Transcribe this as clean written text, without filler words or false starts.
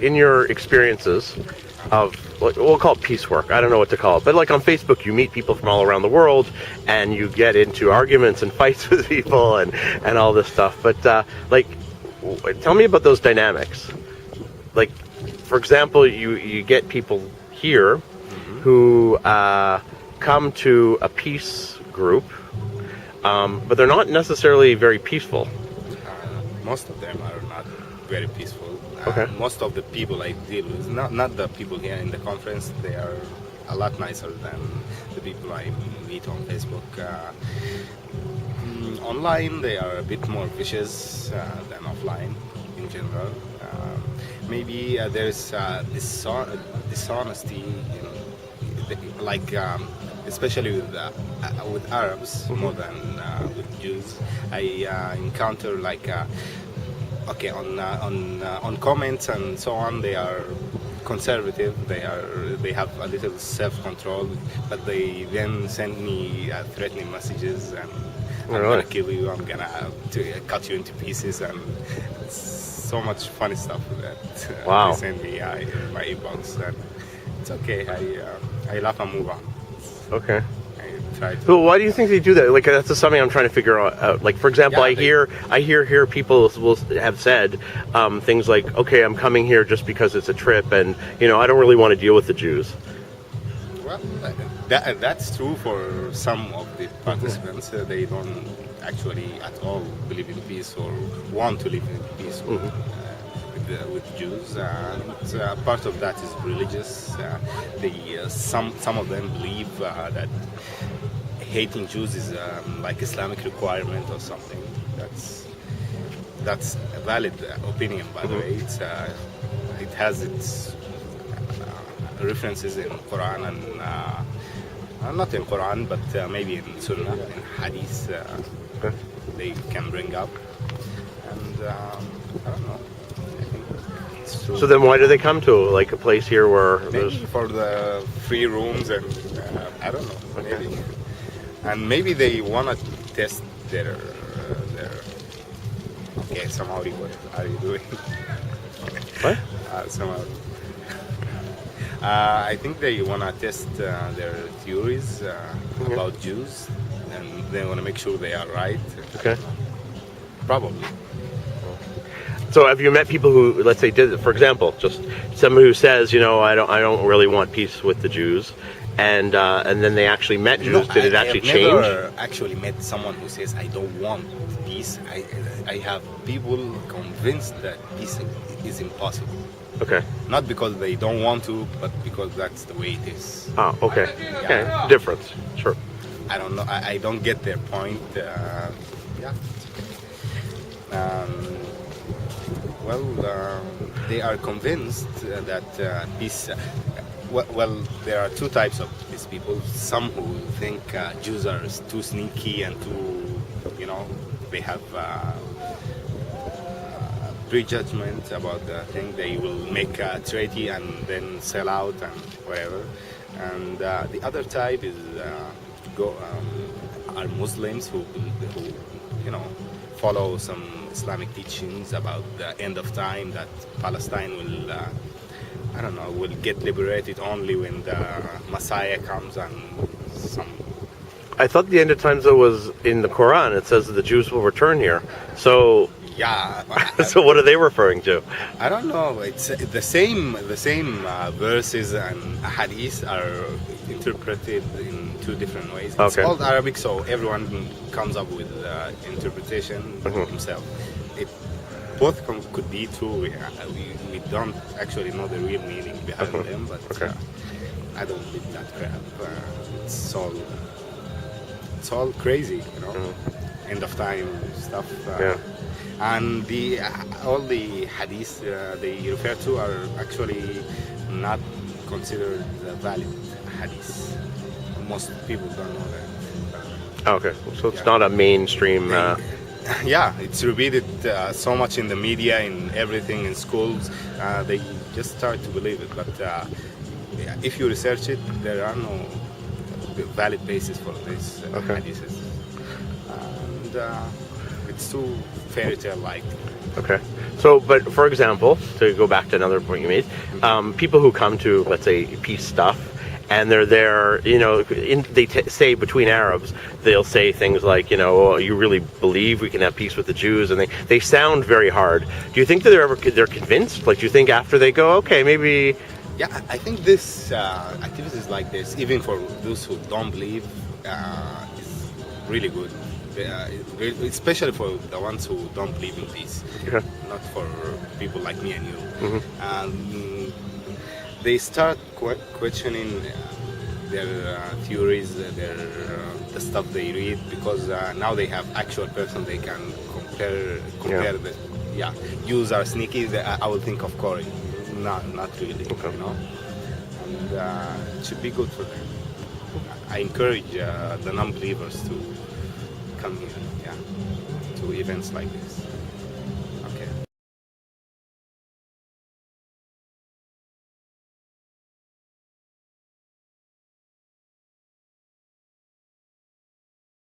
in your experiences of, we'll call it piecework, I don't know what to call it, but like on Facebook you meet people from all around the world and you get into arguments and fights with people and all this stuff, but like, tell me about those dynamics. Like, for example, you get people here who come to a peace group, but they're not necessarily very peaceful. Most of them are not very peaceful. Okay. Most of the people I deal with, not the people here in the conference, they are a lot nicer than the people I meet on Facebook. Online, they are a bit more vicious than offline in general. Maybe there's dishonesty, like especially with Arabs more than with Jews. I encounter like on comments and so on. They are conservative. They have a little self-control, but they then send me threatening messages and I'm gonna kill you. I'm gonna cut you into pieces, and it's so much funny stuff that wow. they send me in my inbox. And it's okay. I laugh and move on. Okay. Try to. So why do you think they do that? Like, that's just something I'm trying to figure out. Like, for example, Yeah, I hear people will have said things like, "Okay, I'm coming here just because it's a trip, and I don't really want to deal with the Jews." Well, that's true for some of the participants. They don't actually at all believe in peace or want to live in peace with Jews. And part of that is religious. Some of them believe that hating Jews is like Islamic requirement or something. That's a valid opinion, by the way. It has its references in Quran and not in Quran, but maybe in Sunnah, in Hadith, they can bring up. And I don't know. I think it's true. So then, why do they come to like a place here where maybe for the free rooms and I don't know. Maybe. And maybe they want to test their. Okay, Somauri, what are you doing? What? Somauri. I think they want to test their theories about Jews, and they want to make sure they are right. Okay. Probably. So have you met people who, let's say, did, for example, just someone who says, I don't really want peace with the Jews, and then they actually met Jews. Did it actually change? I've never actually met someone who says I don't want peace. I have people convinced that peace is impossible. Okay. Not because they don't want to, but because that's the way it is. Oh, okay. Yeah. Okay. Difference. Sure. I don't know. I don't get their point. Yeah. They are convinced that peace. Well, there are two types of these people. Some who think Jews are too sneaky and too, they have prejudgment about the thing. They will make a treaty and then sell out and whatever. And the other type is are Muslims who follow some Islamic teachings about the end of time, that Palestine will get liberated only when the Messiah comes and some. I thought the end of times though was in the Quran. It says that the Jews will return here. So yeah. So what are they referring to? I don't know. It's the same verses and hadiths are interpreted in two different ways. It's Okay. all Arabic, so everyone comes up with interpretation himself. Both could be true. We don't actually know the real meaning behind them, but I don't believe that crap. It's all crazy, end of time stuff. And all the hadiths they refer to are actually not considered valid hadiths. Most people don't know that. Okay, so it's not a mainstream. Yeah, it's repeated so much in the media, in everything, in schools. They just start to believe it. But if you research it, there are no valid basis for this hadiths. And it's too fairy tale like. Okay. So, but for example, to go back to another point you made, people who come to, let's say, peace stuff, and they're there, say between Arabs, they'll say things like, "Oh, you really believe we can have peace with the Jews?" And they sound very hard. Do you think that they're convinced? Like, do you think after they go, okay, maybe? Yeah, I think this activities like this, even for those who don't believe, is really good. Especially for the ones who don't believe in peace, not for people like me and you. They start questioning their theories, the stuff they read, because now they have actual person they can compare. The Jews are sneaky. I will think of Corey. Not really, and it should be good for them. I encourage the non-believers to come here, to events like this.